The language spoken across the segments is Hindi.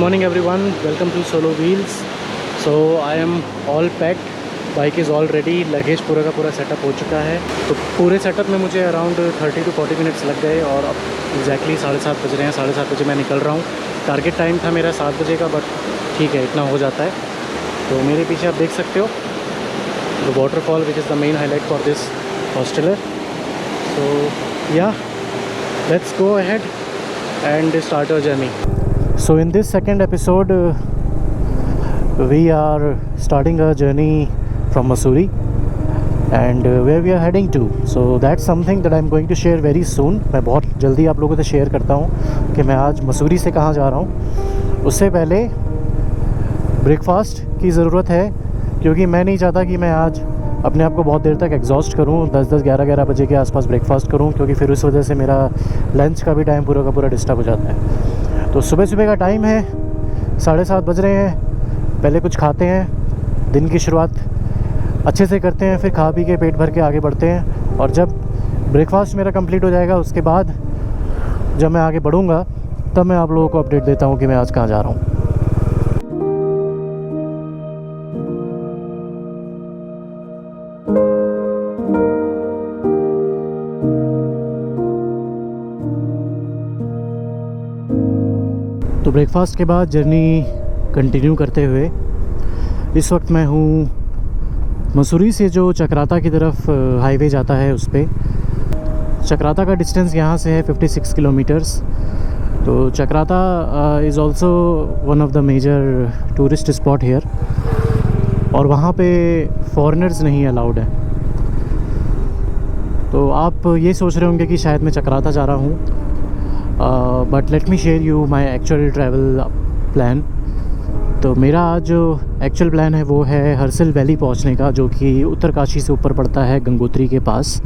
morning everyone, welcome to Solo Wheels. So I am all packed, bike is all ready, luggage पूरा का पूरा सेटअप हो चुका है। तो पूरे सेटअप में मुझे अराउंड 30 to 40 मिनट्स लग गए और अब एग्जैक्टली 7:30 बज रहे हैं। 7:30 बजे मैं निकल रहा हूँ। टारगेट टाइम था मेरा 7 बजे का, बट ठीक है, इतना हो जाता है। तो मेरे पीछे आप देख सकते हो the waterfall which is the main highlight for this hosteller. So yeah let's go ahead and start our journey. So in this second episode we are starting our journey from Mussoorie and where we are heading to. So that's something that I'm going to share very soon. मैं बहुत जल्दी आप लोगों से शेयर करता हूँ कि मैं आज मसूरी से कहाँ जा रहा हूँ। उससे पहले ब्रेकफास्ट की ज़रूरत है, क्योंकि मैं नहीं चाहता कि मैं आज अपने आप को बहुत देर तक एग्जॉस्ट करूँ। 10-10, 11-11 बजे के आसपास ब्रेकफास्ट करूँ, क्योंकि फिर उस वजह से मेरा लंच का भी टाइम पूरा का पूरा डिस्टर्ब हो जाता है। तो सुबह सुबह का टाइम है, 7:30 बज रहे हैं। पहले कुछ खाते हैं, दिन की शुरुआत अच्छे से करते हैं, फिर खा पी के पेट भर के आगे बढ़ते हैं। और जब ब्रेकफास्ट मेरा कंप्लीट हो जाएगा, उसके बाद जब मैं आगे बढ़ूँगा तब मैं आप लोगों को अपडेट देता हूँ कि मैं आज कहाँ जा रहा हूँ। तो ब्रेकफास्ट के बाद जर्नी कंटिन्यू करते हुए इस वक्त मैं हूँ मसूरी से जो चक्राता की तरफ हाईवे जाता है, उस पर। चक्राता का डिस्टेंस यहाँ से है 56 किलोमीटर्स। तो Chakrata is also one of the major tourist spot here, और वहाँ पे फॉरेनर्स नहीं अलाउड है। तो आप ये सोच रहे होंगे कि शायद मैं चक्राता जा रहा हूँ, but let me share you my actual travel plan. तो मेरा आज जो एक्चुअल प्लान है वो है हर्सिल वैली पहुंचने का, जो कि उत्तरकाशी से ऊपर पड़ता है, गंगोत्री के पास।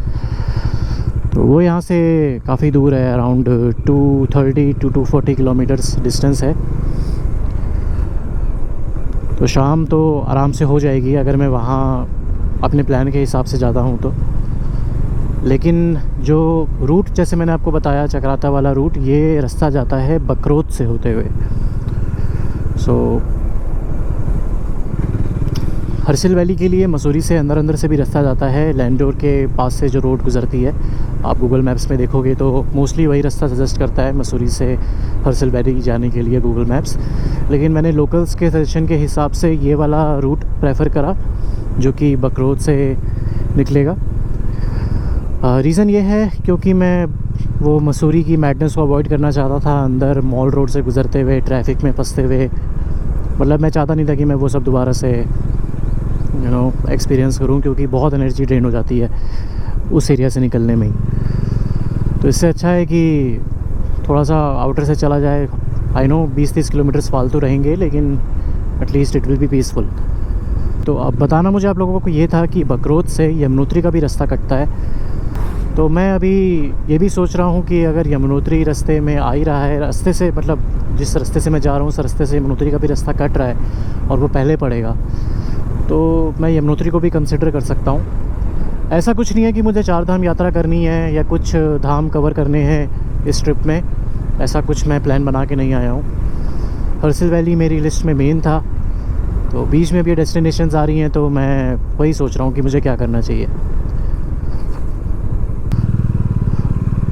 तो वो यहाँ से काफ़ी दूर है, अराउंड 230 to 240 किलोमीटर्स डिस्टेंस है। तो शाम तो आराम से हो जाएगी अगर मैं वहाँ अपने प्लान के हिसाब से जाता हूँ तो। लेकिन जो रूट जैसे मैंने आपको बताया, चक्राता वाला रूट, ये रास्ता जाता है बकरोत से होते हुए। सो हर्सिल वैली के लिए मसूरी से अंदर से भी रास्ता जाता है। लैंडोर के पास से जो रोड गुजरती है, आप गूगल मैप्स में देखोगे तो मोस्टली वही रास्ता सजेस्ट करता है मसूरी से हर्सिल वैली जाने के लिए गूगल मैप्स। लेकिन मैंने लोकल्स के सजेशन के हिसाब से ये वाला रूट प्रेफर करा, जो कि बकरोत से निकलेगा। रीज़न ये है क्योंकि मैं वो मसूरी की मैडनेस को अवॉइड करना चाहता था, अंदर मॉल रोड से गुजरते हुए, ट्रैफिक में फंसते हुए। मतलब मैं चाहता नहीं था कि मैं वो सब दोबारा से एक्सपीरियंस करूं, क्योंकि बहुत एनर्जी ड्रेन हो जाती है उस एरिया से निकलने में ही। तो इससे अच्छा है कि थोड़ा सा आउटर से चला जाए। आई नो 20-30 किलोमीटर्स फालतू रहेंगे, लेकिन at least it will be peaceful. तो अब बताना मुझे आप लोगों को ये था कि बकरोत से यमुनोत्री का भी रास्ता कटता है। तो मैं अभी ये भी सोच रहा हूँ कि अगर यमुनोत्री रास्ते में आ ही रहा है, रास्ते से मतलब जिस रास्ते से मैं जा रहा हूँ उस रास्ते से यमुनोत्री का भी रास्ता कट रहा है और वो पहले पड़ेगा, तो मैं यमुनोत्री को भी कंसिडर कर सकता हूँ। ऐसा कुछ नहीं है कि मुझे 4 धाम यात्रा करनी है या कुछ धाम कवर करने हैं इस ट्रिप में, ऐसा कुछ मैं प्लान बना के नहीं आया हूँ। हर्सिल वैली मेरी लिस्ट में मेन था, तो बीच में भी डेस्टिनेशंस आ रही हैं, तो मैं वही सोच रहा हूँ कि मुझे क्या करना चाहिए।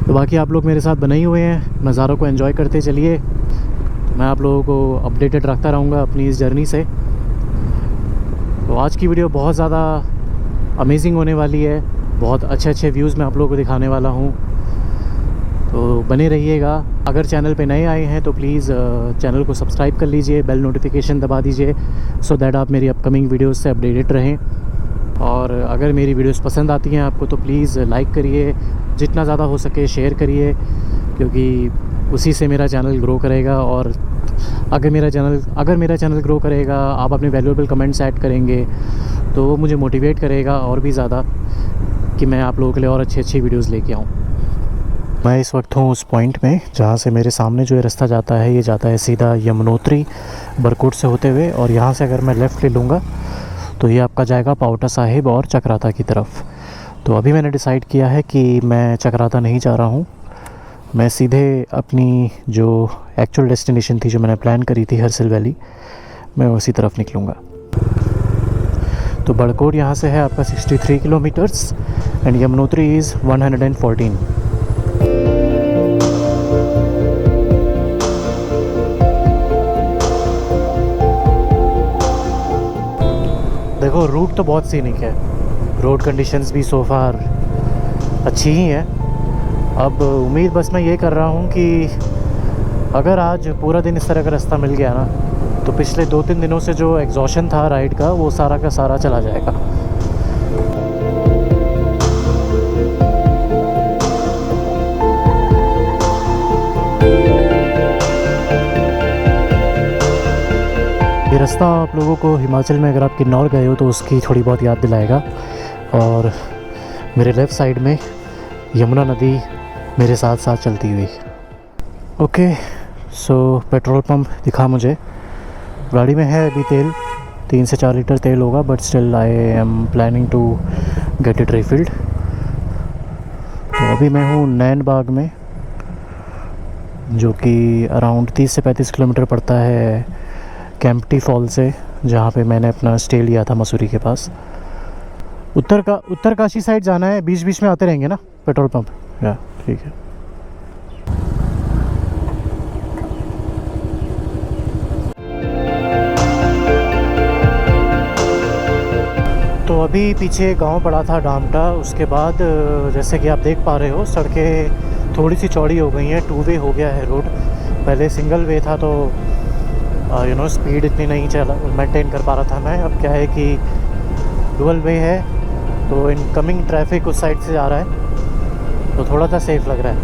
तो बाकी आप लोग मेरे साथ बने ही हुए हैं, नज़ारों को एंजॉय करते चलिए। तो मैं आप लोगों को अपडेटेड रखता रहूँगा अपनी इस जर्नी से। तो आज की वीडियो बहुत ज़्यादा अमेजिंग होने वाली है, बहुत अच्छे व्यूज़ मैं आप लोगों को दिखाने वाला हूँ। तो बने रहिएगा। अगर चैनल पे नए आए हैं तो प्लीज़ चैनल को सब्सक्राइब कर लीजिए, बेल नोटिफिकेशन दबा दीजिए, सो दैट आप मेरी अपकमिंग वीडियोज़ से अपडेटेड रहें। और अगर मेरी वीडियोस पसंद आती हैं आपको तो प्लीज़ लाइक करिए, जितना ज़्यादा हो सके शेयर करिए, क्योंकि उसी से मेरा चैनल ग्रो करेगा। और अगर मेरा चैनल ग्रो करेगा, आप अपने वैल्यूएबल कमेंट्स ऐड करेंगे, तो वो मुझे मोटिवेट करेगा और भी ज़्यादा कि मैं आप लोगों के लिए और अच्छी वीडियोज़ लेके आऊँ। मैं इस वक्त हूँ उस पॉइंट में जहाँ से मेरे सामने जो ये रास्ता जाता है, ये जाता है सीधा यमुनोत्री बरकोट से होते हुए। और यहाँ से अगर मैं लेफ़्ट ले लूँगा तो ये आपका जाएगा पाओटा साहिब और चक्राता की तरफ। तो अभी मैंने डिसाइड किया है कि मैं चक्राता नहीं जा रहा हूँ, मैं सीधे अपनी जो एक्चुअल डेस्टिनेशन थी, जो मैंने प्लान करी थी हरसिल वैली, मैं उसी तरफ निकलूँगा। तो बड़कोट यहाँ से है आपका 63 किलोमीटर्स एंड यमुनोत्री इज़ 114। देखो रूट तो बहुत सीनिक है, रोड कंडीशंस भी सो फार अच्छी ही है। अब उम्मीद बस मैं ये कर रहा हूँ कि अगर आज पूरा दिन इस तरह का रास्ता मिल गया ना, तो पिछले 2-3 दिनों से जो एग्जॉशन था राइड का, वो सारा का सारा चला जाएगा। ये रास्ता आप लोगों को हिमाचल में अगर आप किन्नौर गए हो तो उसकी थोड़ी बहुत याद दिलाएगा। और मेरे लेफ़्ट साइड में यमुना नदी मेरे साथ साथ चलती हुई। ओके, सो पेट्रोल पंप दिखा मुझे। गाड़ी में है अभी तेल, 3 से 4 लीटर तेल होगा, but still I am planning to get it refilled. तो अभी मैं हूँ नैन बाग में, जो कि अराउंड 30 से 35 किलोमीटर पड़ता है कैंपटी फॉल से, जहाँ पे मैंने अपना स्टे लिया था मसूरी के पास। उत्तरकाशी साइड जाना है, बीच बीच में आते रहेंगे ना पेट्रोल पंप। या ठीक है। तो अभी पीछे गांव पड़ा था डामटा, उसके बाद जैसे कि आप देख पा रहे हो सड़कें थोड़ी सी चौड़ी हो गई हैं, 2 वे हो गया है रोड। पहले सिंगल वे था तो स्पीड इतनी नहीं चला मेंटेन कर पा रहा था मैं। अब क्या है कि डुअल वे है, तो इनकमिंग ट्रैफिक उस साइड से जा रहा है, तो थोड़ा सा सेफ लग रहा है।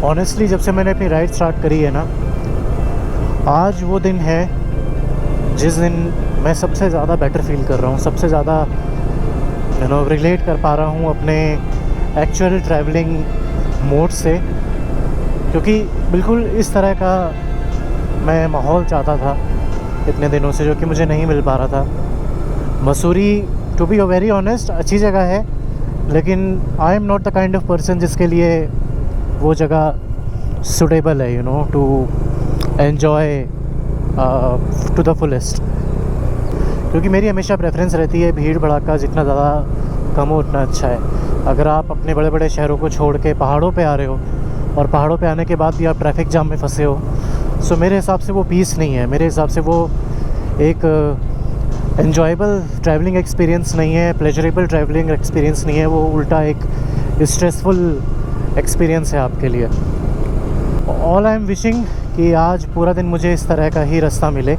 ऑनेस्टली जब से मैंने अपनी राइड स्टार्ट करी है ना, आज वो दिन है जिस दिन मैं सबसे ज़्यादा बेटर फील कर रहा हूँ, सबसे ज़्यादा रिलेट कर पा रहा हूँ अपने एक्चुअल ट्रैवलिंग मोड से, क्योंकि बिल्कुल इस तरह का मैं माहौल चाहता था इतने दिनों से, जो कि मुझे नहीं मिल पा रहा था। Mussoorie to be very honest अच्छी जगह है, लेकिन I am not the kind of person जिसके लिए वो जगह सुटेबल है to enjoy to the fullest. क्योंकि मेरी हमेशा प्रेफरेंस रहती है भीड़ भड़ाका जितना ज़्यादा कम हो उतना अच्छा है। अगर आप अपने बड़े बड़े शहरों को छोड़ के पहाड़ों पे आ रहे हो और पहाड़ों पे आने के बाद भी आप ट्रैफिक जाम में फंसे हो, सो मेरे हिसाब से वो पीस नहीं है। मेरे हिसाब से वो एक एन्जॉयबल ट्रैवलिंग एक्सपीरियंस नहीं है, प्लेजरेबल ट्रैवलिंग एक्सपीरियंस नहीं है, वो उल्टा एक स्ट्रेसफुल एक्सपीरियंस है आपके लिए। ऑल आई एम विशिंग कि आज पूरा दिन मुझे इस तरह का ही रास्ता मिले।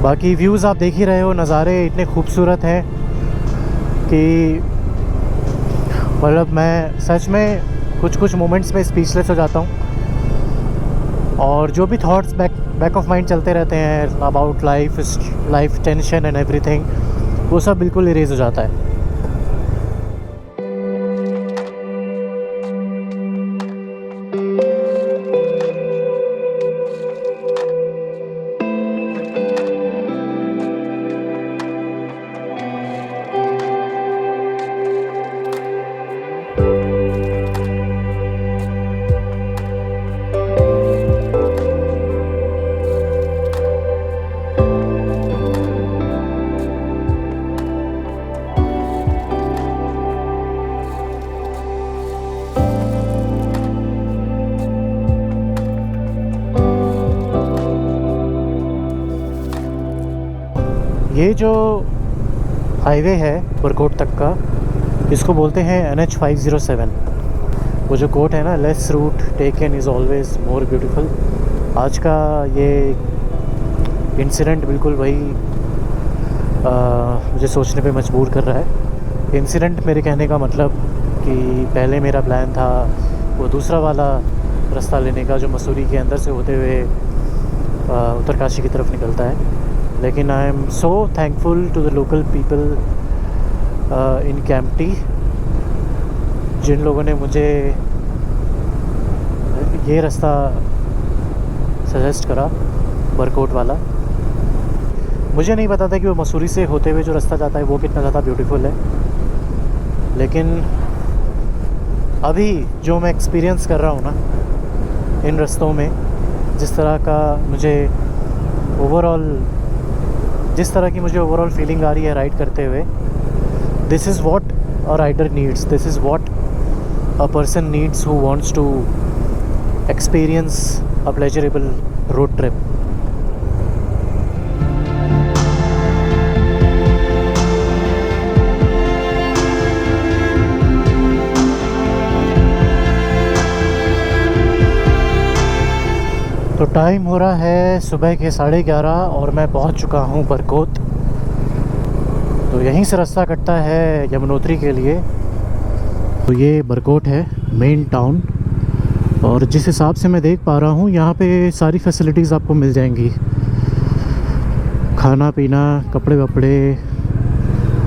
बाकी व्यूज़ आप देख ही रहे हो, नज़ारे इतने खूबसूरत हैं कि मतलब मैं सच में कुछ मोमेंट्स में स्पीचलेस हो जाता हूँ। और जो भी थॉट्स बैक ऑफ माइंड चलते रहते हैं about life tension and everything, वो सब बिल्कुल इरेज हो जाता है। ये जो हाईवे है बरकोट तक का, इसको बोलते हैं NH 507। वो जो कोट है ना, less route taken is always more beautiful. आज का ये इंसिडेंट बिल्कुल वही मुझे सोचने पे मजबूर कर रहा है। इंसिडेंट मेरे कहने का मतलब कि पहले मेरा प्लान था वो दूसरा वाला रास्ता लेने का, जो मसूरी के अंदर से होते हुए उत्तरकाशी की तरफ निकलता है। लेकिन I am so thankful to the local people in Kempty, जिन लोगों ने मुझे ये रास्ता सजेस्ट करा, बरकोट वाला। मुझे नहीं पता था कि वो मसूरी से होते हुए जो रास्ता जाता है वो कितना ज़्यादा ब्यूटीफुल है, लेकिन अभी जो मैं एक्सपीरियंस कर रहा हूँ ना इन रास्तों में, जिस तरह की मुझे ओवरऑल फीलिंग आ रही है राइड करते हुए, this is what a rider needs, this is what a person needs who wants to experience a pleasurable road trip. तो टाइम हो रहा है सुबह के 11:30 और मैं पहुंच चुका हूं बरकोट। तो यहीं से रास्ता कटता है यमुनोत्री के लिए। तो ये बरकोट है मेन टाउन, और जिस हिसाब से मैं देख पा रहा हूं यहाँ पे सारी फैसिलिटीज़ आपको मिल जाएंगी, खाना पीना, कपड़े वपड़े,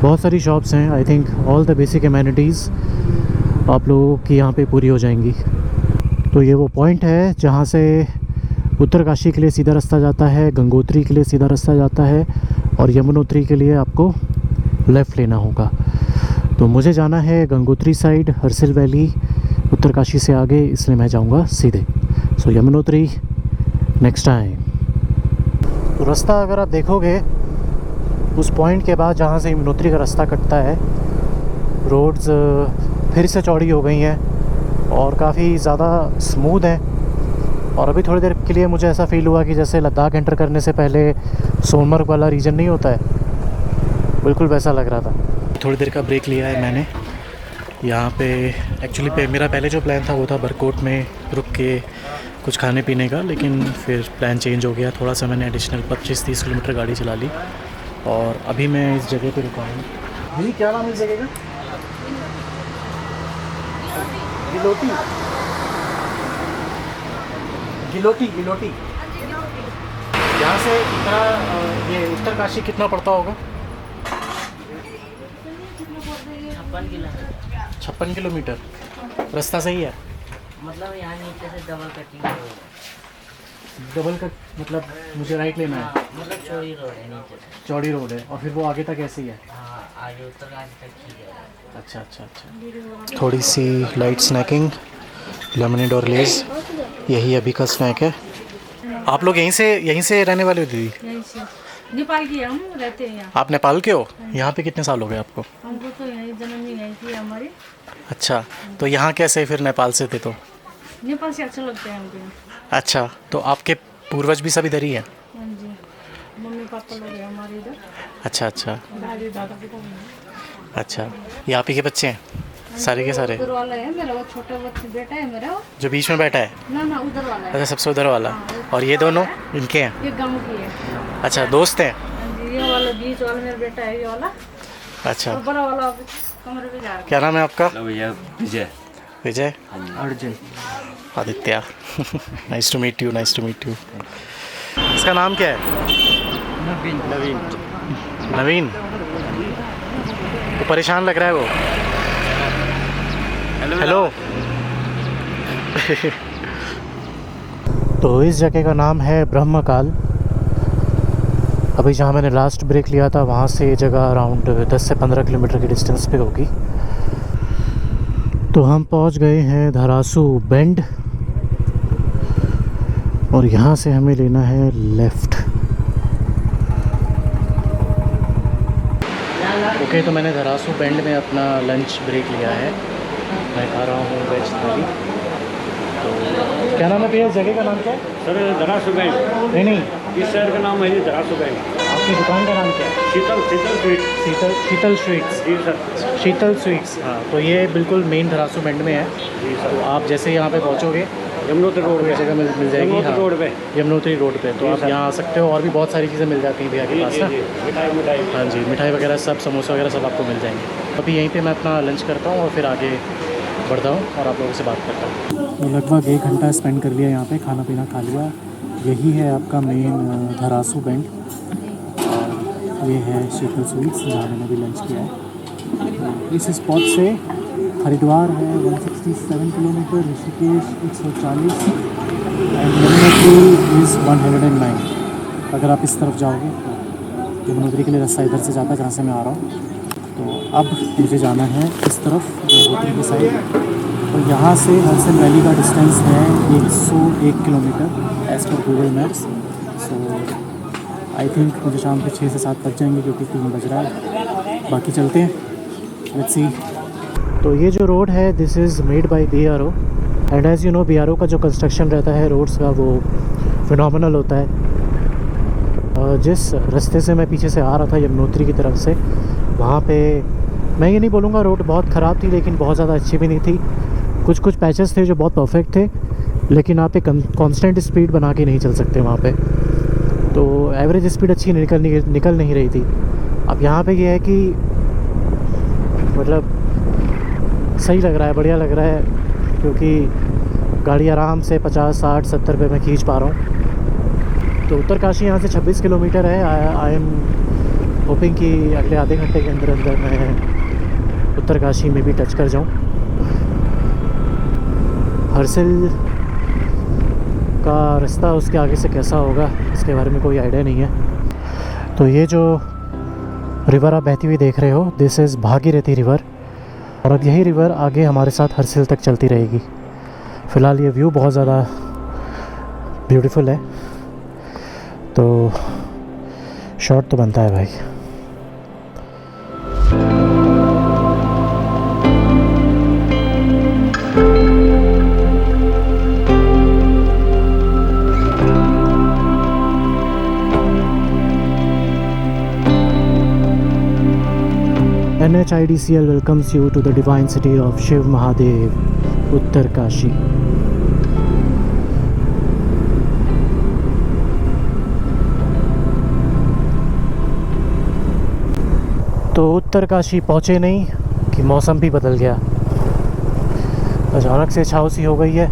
बहुत सारी शॉप्स हैं। I think all the basic amenities आप लोगों की यहाँ पे पूरी हो जाएंगी। तो ये वो पॉइंट है जहाँ से उत्तरकाशी के लिए सीधा रास्ता जाता है, गंगोत्री के लिए सीधा रास्ता जाता है, और यमुनोत्री के लिए आपको लेफ़्ट लेना होगा। तो मुझे जाना है गंगोत्री साइड, हरसिल वैली, उत्तरकाशी से आगे, इसलिए मैं जाऊंगा सीधे। सो यमुनोत्री नेक्स्ट टाइम। तो रास्ता अगर आप देखोगे उस पॉइंट के बाद जहाँ से यमुनोत्री का रास्ता कटता है, रोड्स फिर से चौड़ी हो गई हैं और काफ़ी ज़्यादा स्मूथ हैं। और अभी थोड़ी देर के लिए मुझे ऐसा फ़ील हुआ कि जैसे लद्दाख एंटर करने से पहले सोनमर्ग वाला रीजन नहीं होता है, बिल्कुल वैसा लग रहा था। थोड़ी देर का ब्रेक लिया है मैंने यहाँ पे। एक्चुअली मेरा पहले जो प्लान था वो था बरकोट में रुक के कुछ खाने पीने का, लेकिन फिर प्लान चेंज हो गया। थोड़ा सा मैंने एडिशनल 25-30 किलोमीटर गाड़ी चला ली और अभी मैं इस जगह पे रुका हूँ। जी क्या नाम है इस जगह का? गिलोटी। गिलोटी गिलोटी। यहाँ से ये उत्तरकाशी कितना पड़ता होगा? 56 किलोमीटर। रास्ता सही है? मतलब यहाँ नीचे से डबल कटिंग है। डबल कट मतलब मुझे राइट लेना है? मतलब चौड़ी रोड है नीचे से। चौड़ी रोड है और फिर वो आगे तक ऐसे ही है? हाँ, आगे उत्तरकाशी तक ठीक है। अच्छा अच्छा अच्छा। थोड़ी सी लाइट स्नैकिंग, लेमनेड और लेज़, यही अभी का स्नैक है। आप लोग यहीं से रहने वाले हो दीदी? यहीं से नेपाल की हम रहते हैं यहाँ। आप नेपाल के हो? यहाँ पे कितने साल हो गए आपको? हमको तो यहीं जन्म ही यहीं थी हमारी। अच्छा, तो यहाँ कैसे फिर नेपाल से थे तो? नेपाल से अच्छा लगता है हमको। अच्छा, तो आपके पूर्वज भी सब इधर ही हैं? हाँ जी, मम्मी पापा लोग हैं हमारे इधर। अच्छा अच्छा दादी दादा भी हैं। अच्छा, ये आप ही के बच्चे हैं सारे के सारे? उधर वाला है मेरा, वो छोटा बच्चा बेटा है मेरा। जो बीच में बैठा है? ना उधर वाला है। अच्छा, सबसे उधर वाला। और ये दोनों इनके हैं? ये गाँव की है। अच्छा, दोस्त हैं? हाँ जी, ये वाला बीच वाला मेरा बेटा है, ये वाला। अच्छा, और बड़ा वाला कमरे पे जा रहा है। क्या नाम है आपका? भैया Vijay. Vijay? Arjun. Aditya. Nice to meet you, nice to meet you. इसका नाम क्या है? नवीन। नवीन। नवीन तो परेशान लग रहा है वो। हेलो। तो इस जगह का नाम है ब्रह्मकाल। अभी जहाँ मैंने लास्ट ब्रेक लिया था वहाँ से ये जगह अराउंड 10 से 15 किलोमीटर की डिस्टेंस पे होगी। तो हम पहुँच गए हैं धरासू बेंड और यहाँ से हमें लेना है लेफ़्ट। ओके, तो मैंने धरासू बेंड में अपना लंच ब्रेक लिया है। मैं खा रहा हूँ वेज थाली। तो क्या नाम है भैया, इस जगह का नाम क्या है? Sir Dharasu bank. नहीं, इस शहर का नाम है जी धरासू बैंक। आपकी दुकान का नाम क्या है? शीतल स्वीट। शीतल स्वीट्स। जी सर। शीतल स्वीट्स, हाँ। तो ये बिल्कुल मेन धरासू बेंड में है। जी तो सर। आप जैसे यहाँ पे पहुँचोगे यमुनोत्री रोड ये पे जगह मिल जाएगी। यमुनोत्री हाँ, रोड पे। यमुनोत्री रोड पे। तो जी आप सर। यहाँ आ सकते हो और भी बहुत सारी चीज़ें मिल जाती हैं भैया के पास ना। मिठाई। हाँ जी, मिठाई वगैरह सब, समोसे वगैरह सब आपको मिल जाएंगे। अभी यहीं पे मैं अपना लंच करता हूँ और फिर आगे बढ़ता हूँ और आप लोगों से बात करता हूँ। तो लगभग 1 घंटा स्पेंड कर लिया यहाँ पे, खाना पीना खा लिया। यही है आपका मेन धरासू बेंड और ये है शीतल स्वीट्स जहाँ मैंने भी लंच किया है। इस स्पॉट से हरिद्वार है 167 kilometre, Rishikesh 140 and Yamunotri is 109। अगर आप इस तरफ जाओगे तो यमुनोत्री के लिए रास्ता इधर से जाता है जहाँ से मैं आ रहा हूँ। तो अब मुझे जाना है इस तरफ गंगोत्री की साइड तो यहाँ से हरसिल वैली का डिस्टेंस है 101 kilometre as per Google Maps. So I think मुझे शाम के 6 से 7 बज जाएंगे क्योंकि 3 बज रहा है। बाकी चलते हैं, लेट्स सी। तो ये जो रोड है this is made by BRO and as you know BRO का जो कंस्ट्रक्शन रहता है रोड्स का वो फिनोमिनल होता है। जिस रास्ते से मैं पीछे से आ रहा था यमुनोत्री की तरफ से, वहाँ पे मैं ये नहीं बोलूँगा रोड बहुत ख़राब थी, लेकिन बहुत ज़्यादा अच्छी भी नहीं थी। कुछ कुछ पैचेस थे जो बहुत परफेक्ट थे, लेकिन आप एक कांस्टेंट स्पीड बना के नहीं चल सकते वहाँ पे। तो एवरेज स्पीड अच्छी निकल नहीं रही थी। अब यहाँ पे ये है कि मतलब सही लग रहा है, बढ़िया लग रहा है, क्योंकि गाड़ी आराम से 50, 60, 70 पे मैं खींच पा रहा हूँ। तो उत्तरकाशी यहाँ से 26 किलोमीटर है। आई एम होपिंग कि अगले आधे घंटे के अंदर अंदर मैं उत्तरकाशी में भी टच कर जाऊँ। हरसिल का रास्ता उसके आगे से कैसा होगा इसके बारे में कोई आइडिया नहीं है। तो ये जो रिवर आप बहती हुई देख रहे हो दिस इज़ भागीरथी रिवर, और अब यही रिवर आगे हमारे साथ हरसिल तक चलती रहेगी। फ़िलहाल ये व्यू बहुत ज़्यादा ब्यूटीफुल है, तो शॉट तो बनता है भाई। NHIDCL welcomes you to the divine city of Shiv Mahadev, Uttarkashi. तो उत्तरकाशी पहुँचे नहीं कि मौसम भी बदल गया, अचानक से छाव सी हो गई है।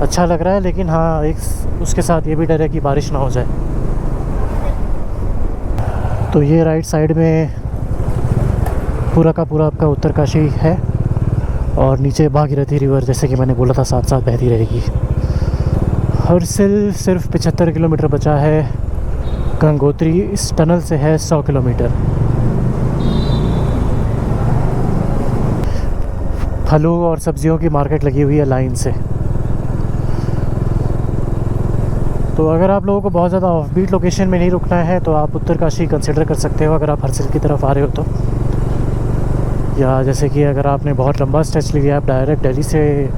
अच्छा लग रहा है, लेकिन हाँ एक उसके साथ ये भी डर है कि बारिश ना हो जाए। तो ये राइट साइड में पूरा का पूरा आपका उत्तरकाशी है, और नीचे भागीरथी रिवर जैसे कि मैंने बोला था साथ साथ बहती रहेगी। हरसिल सिर्फ 75 किलोमीटर बचा है, गंगोत्री इस टनल से है 100 किलोमीटर। फलों और सब्जियों की मार्केट लगी हुई है लाइन से। तो अगर आप लोगों को बहुत ज़्यादा ऑफ बीट लोकेशन में नहीं रुकना है तो आप उत्तरकाशी कंसिडर कर सकते हो अगर आप हरसिल की तरफ आ रहे हो तो। या जैसे कि अगर आपने बहुत लंबा स्ट्रेच लिया, आप डायरेक्ट दिल्ली से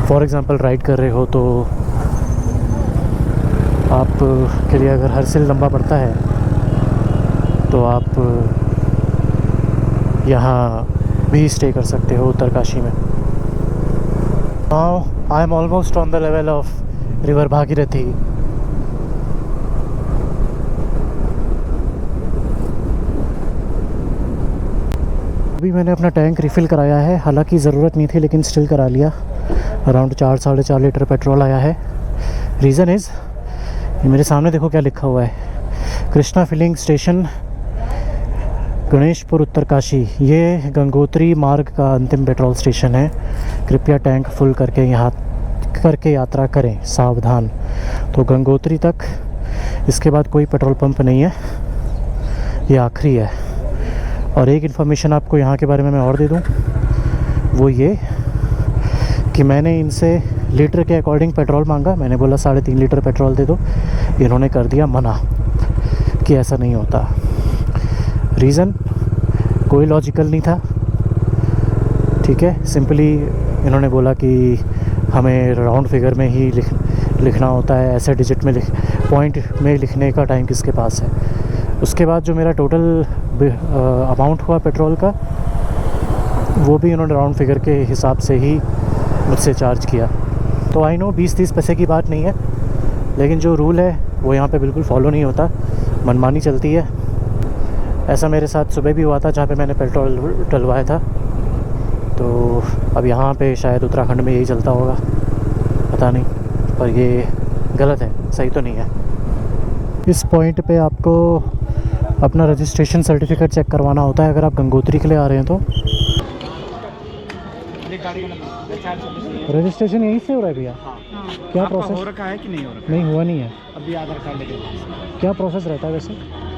फॉर एग्ज़ाम्पल राइड कर रहे हो, तो आप के लिए अगर हरसिल लंबा पड़ता है तो आप यहाँ भी स्टे कर सकते हो उत्तरकाशी में। Now I am almost on the level of river Bhagirathi. अभी मैंने अपना टैंक रिफ़िल कराया है, हालांकि ज़रूरत नहीं थी लेकिन स्टिल करा लिया। अराउंड 4-4.5 लीटर पेट्रोल आया है। रीज़न इज़ ये मेरे सामने देखो क्या लिखा हुआ है, कृष्णा फिलिंग स्टेशन गणेशपुर उत्तरकाशी। ये गंगोत्री मार्ग का अंतिम पेट्रोल स्टेशन है। कृपया टैंक फुल करके यात्रा करें, सावधान। तो गंगोत्री तक इसके बाद कोई पेट्रोल पंप नहीं है, ये आखिरी है। और एक इन्फॉर्मेशन आपको यहाँ के बारे में मैं और दे दूँ, वो ये कि मैंने इनसे लीटर के अकॉर्डिंग पेट्रोल मांगा। मैंने बोला 3.5 लीटर पेट्रोल दे दो, इन्होंने कर दिया मना कि ऐसा नहीं होता। रीज़न कोई लॉजिकल नहीं था, ठीक है। सिंपली इन्होंने बोला कि हमें राउंड फिगर में ही लिखना होता है, ऐसे डिजिट में पॉइंट में लिखने का टाइम किसके पास है। उसके बाद जो मेरा टोटल अमाउंट हुआ पेट्रोल का, वो भी इन्होंने राउंड फिगर के हिसाब से ही मुझसे चार्ज किया। तो आई नो 20-30 पैसे की बात नहीं है, लेकिन जो रूल है वो यहाँ पे बिल्कुल फॉलो नहीं होता, मनमानी चलती है। ऐसा मेरे साथ सुबह भी हुआ था जहाँ पे मैंने पेट्रोल डलवाया था। तो अब यहाँ पे शायद उत्तराखंड में यही चलता होगा, पता नहीं, पर ये गलत है, सही तो नहीं है। इस पॉइंट पे आपको अपना रजिस्ट्रेशन सर्टिफिकेट चेक करवाना होता है अगर आप गंगोत्री के लिए आ रहे हैं तो। रजिस्ट्रेशन यहीं से हो रहा है भैया? क्या प्रोसेस हो रखा है कि नहीं हो रखा? नहीं हुआ नहीं है अभी आधार कार्ड लेके जाइए। क्या प्रोसेस रहता है वैसे?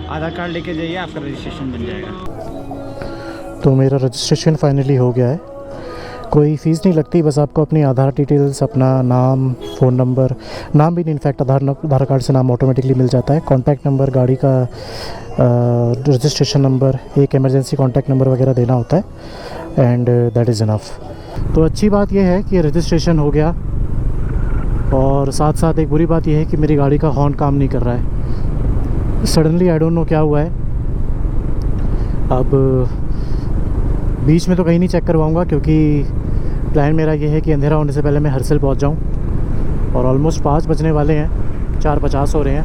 आधार कार्ड लेके जाइए, आपका रजिस्ट्रेशन बन जाएगा। तो मेरा रजिस्ट्रेशन फाइनली हो गया है। कोई फ़ीस नहीं लगती, बस आपको अपनी आधार डिटेल्स, अपना नाम, फ़ोन नंबर, नाम भी नहीं, इनफैक्ट आधार कार्ड से नाम ऑटोमेटिकली मिल जाता है, कॉन्टैक्ट नंबर, गाड़ी का रजिस्ट्रेशन नंबर, एक इमरजेंसी कॉन्टैक्ट नंबर वगैरह देना होता है एंड दैट इज़ इनफ। तो अच्छी बात यह है कि रजिस्ट्रेशन हो गया, और साथ साथ एक बुरी बात यह है कि मेरी गाड़ी का हॉर्न काम नहीं कर रहा है। सडनली आई डोंट नो क्या हुआ है। अब बीच में तो कहीं नहीं चेक करवाऊँगा, क्योंकि प्लान मेरा ये है कि अंधेरा होने से पहले मैं हरसिल पहुँच जाऊँ, और ऑलमोस्ट 5 बजने वाले हैं, 4:50 हो रहे हैं,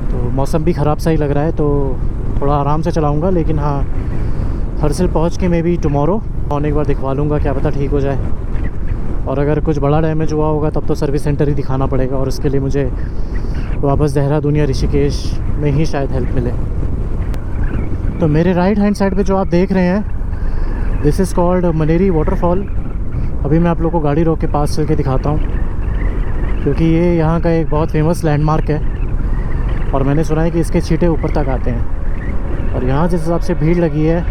तो मौसम भी ख़राब सा ही लग रहा है, तो थोड़ा आराम से चलाऊँगा। लेकिन हाँ, हरसिल पहुँच के मैं भी टुमारो और एक बार दिखवा लूँगा, क्या पता ठीक हो जाए। और अगर कुछ बड़ा डैमेज हुआ होगा तब तो सर्विस सेंटर ही दिखाना पड़ेगा, और इसके लिए मुझे वापस देहरादून या ऋषिकेश में ही शायद हेल्प मिले। तो मेरे राइट हैंड साइड पे जो आप देख रहे हैं, this is called Maneri waterfall. अभी मैं आप लोगों को गाड़ी रोक के पास चल के दिखाता हूँ, क्योंकि ये यहाँ का एक बहुत फेमस लैंडमार्क है, और मैंने सुना है कि इसके छींटे ऊपर तक आते हैं। और यहाँ जिस हिसाब से भीड़ लगी है,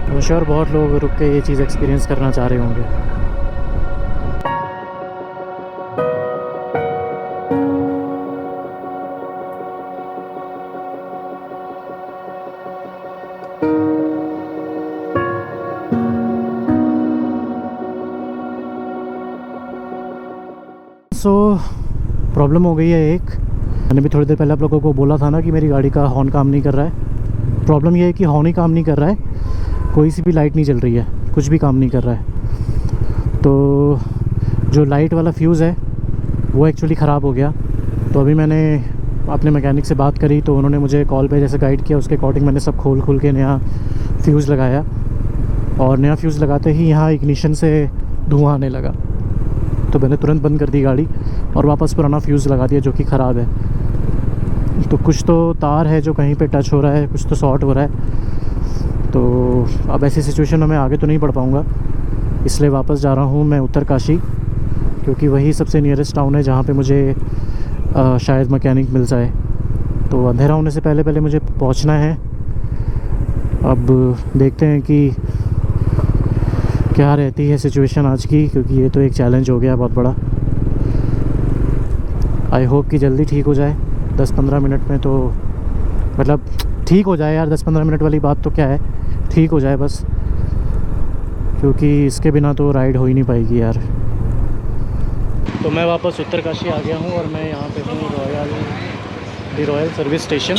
मैं श्योर बहुत लोग रुक के ये चीज़ एक्सपीरियंस करना चाह रहे होंगे। सो प्रॉब्लम हो गई है एक। मैंने भी थोड़ी देर पहले आप लोगों को बोला था ना कि मेरी गाड़ी का हॉर्न काम नहीं कर रहा है। प्रॉब्लम ये है कि हॉर्न ही काम नहीं कर रहा है, कोई सी भी लाइट नहीं जल रही है, कुछ भी काम नहीं कर रहा है। तो जो लाइट वाला फ्यूज़ है वो एक्चुअली ख़राब हो गया। तो अभी मैंने अपने मैकेनिक से बात करी, तो उन्होंने मुझे कॉल पे जैसे गाइड किया, उसके अकॉर्डिंग मैंने सब खोल के नया फ्यूज़ लगाया। और नया फ्यूज़ लगाते ही यहाँ इग्निशन से धुआं आने लगा, तो मैंने तुरंत बंद कर दी गाड़ी और वापस पुराना फ्यूज़ लगा दिया जो कि ख़राब है। तो कुछ तो तार है जो कहीं पे टच हो रहा है, कुछ तो शॉर्ट हो रहा है। तो अब ऐसी सिचुएशन में मैं आगे तो नहीं बढ़ पाऊँगा, इसलिए वापस जा रहा हूँ मैं उत्तरकाशी, क्योंकि वही सबसे नियरेस्ट टाउन है जहाँ पे मुझे शायद मैकेनिक मिल जाए। तो अंधेरा होने से पहले पहले मुझे पहुँचना है। अब देखते हैं कि क्या रहती है सिचुएशन आज की, क्योंकि ये तो एक चैलेंज हो गया बहुत बड़ा। आई होप कि जल्दी ठीक हो जाए, 10-15 मिनट में। तो मतलब ठीक हो जाए यार, 10-15 मिनट वाली बात तो क्या है, ठीक हो जाए बस, क्योंकि इसके बिना तो राइड हो ही नहीं पाएगी यार। तो मैं वापस उत्तरकाशी आ गया हूँ, और मैं यहाँ पे हूँ रॉयल सर्विस स्टेशन।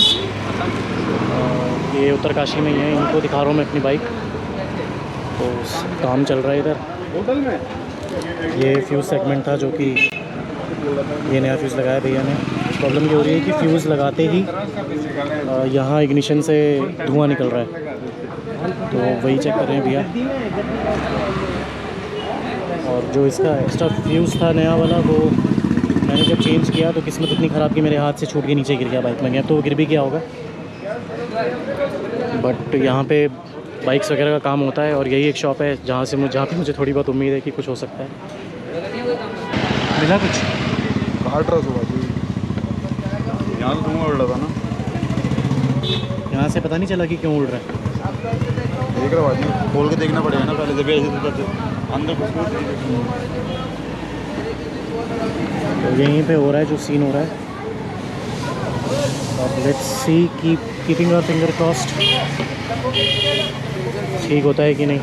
ये उत्तरकाशी में ही है, इनको दिखा रहा हूँ मैं अपनी बाइक। तो काम चल रहा है इधर। ये फ्यूज़ सेगमेंट था जो कि ये नया फ्यूज़ लगाया भैया ने। प्रॉब्लम ये हो रही है कि फ्यूज़ लगाते ही यहाँ इग्निशन से धुआं निकल रहा है, तो वही चेक कर रहे हैं भैया। और जो इसका एक्स्ट्रा फ्यूज़ था नया वाला, वो मैंने जब चेंज किया तो किस्मत इतनी ख़राब कि मेरे हाथ से छूट के नीचे गिर गया बाइक में गया, तो गिर भी गया होगा। बट यहाँ पे बाइक्स वगैरह का काम होता है, और यही एक शॉप है जहाँ पे मुझे थोड़ी बहुत उम्मीद है कि कुछ हो सकता है। मिला कुछ? काट रहा सुबह जी, यहाँ तो धुआं उड़ रहा था ना, यहाँ से पता नहीं चला कि क्यों उड़ रहा है। देख रहा भाई, खोल के देखना पड़ेगा ना पहले, जब ऐसे अंदर कुछ तो यहीं पे हो रहा है जो सीन हो रहा है। अब let's see, keeping our finger crossed, ठीक होता है कि नहीं।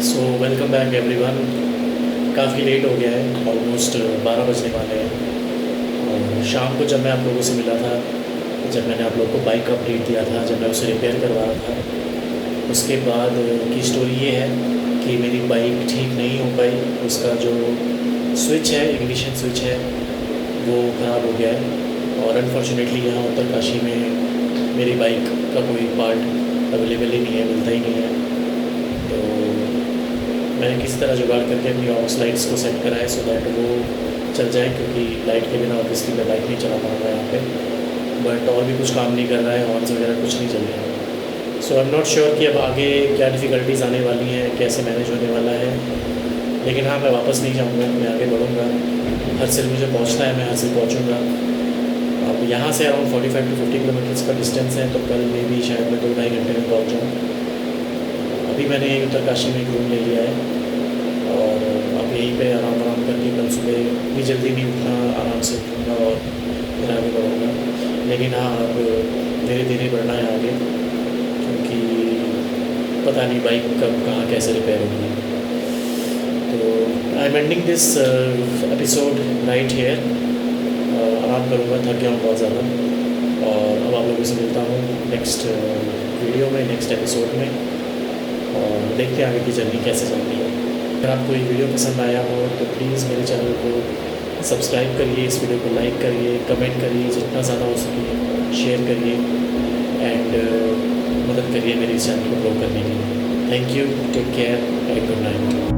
So welcome back everyone. काफ़ी लेट हो गया है, ऑलमोस्ट 12 बजने वाले हैं। और शाम को जब मैं आप लोगों से मिला था, जब मैंने आप लोगों को बाइक का अपडेट दिया था, जब मैं उसे रिपेयर करवा रहा था, उसके बाद की स्टोरी ये है कि मेरी बाइक ठीक नहीं हो पाई। उसका जो स्विच है, इग्निशन स्विच है, वो ख़राब हो गया है। और अनफॉर्चुनेटली यहाँ उत्तरकाशी में मेरी बाइक का कोई पार्ट अवेलेबल ही नहीं है, मिलता ही नहीं है। तो मैंने किसी तरह जुगाड़ करके अपनी ऑक्स लाइट्स को सेट कराया सो दैट वो चल जाए, क्योंकि लाइट के बिना ऑब्वियसली मैं बाइक नहीं चला पाऊँगा यहाँ पे। बट और भी कुछ काम नहीं कर रहा है, हॉर्न्स वगैरह कुछ नहीं चल रहा है। सो आई एम नॉट श्योर कि अब आगे क्या डिफ़िकल्टीज़ आने वाली हैं, कैसे मैनेज होने वाला है। लेकिन हाँ, मैं वापस नहीं जाऊँगा, मैं आगे बढ़ूँगा। हरसिल मुझे पहुँचना है, मैं हरसिल पहुँचूँगा। अब यहाँ से अराउंड 45 to 50 किलोमीटर्स का डिस्टेंस है, तो कल में भी शायद मैं 2-2.5 घंटे में पहुँच जाऊँ। अभी मैंने उत्तरकाशी में एक रूम ले लिया है और अब यहीं पे आराम करके कल सुबह भी जल्दी नहीं उठना, आराम से उठूँगा और फिर आगे बढ़ूँगा। लेकिन हाँ, अब धीरे धीरे बढ़ना है आगे, क्योंकि पता नहीं बाइक कब कहाँ कैसे रिपेयर होगी। तो I am ending this episode right here. आराम करूँगा, थक गया हूँ बहुत ज़्यादा, और अब आप लोगों से मिलता हूँ नेक्स्ट वीडियो में, नेक्स्ट एपिसोड में, और देखते हैं आगे की जर्नी कैसे चलती है। अगर आपको ये वीडियो पसंद आया हो तो प्लीज़ मेरे चैनल को सब्सक्राइब करिए, इस वीडियो को लाइक करिए, कमेंट करिए, जितना ज़्यादा हो सके शेयर करिए, एंड मदद करिए मेरे इस चैनल को ग्रो करने के लिए। Thank you, take care and good night.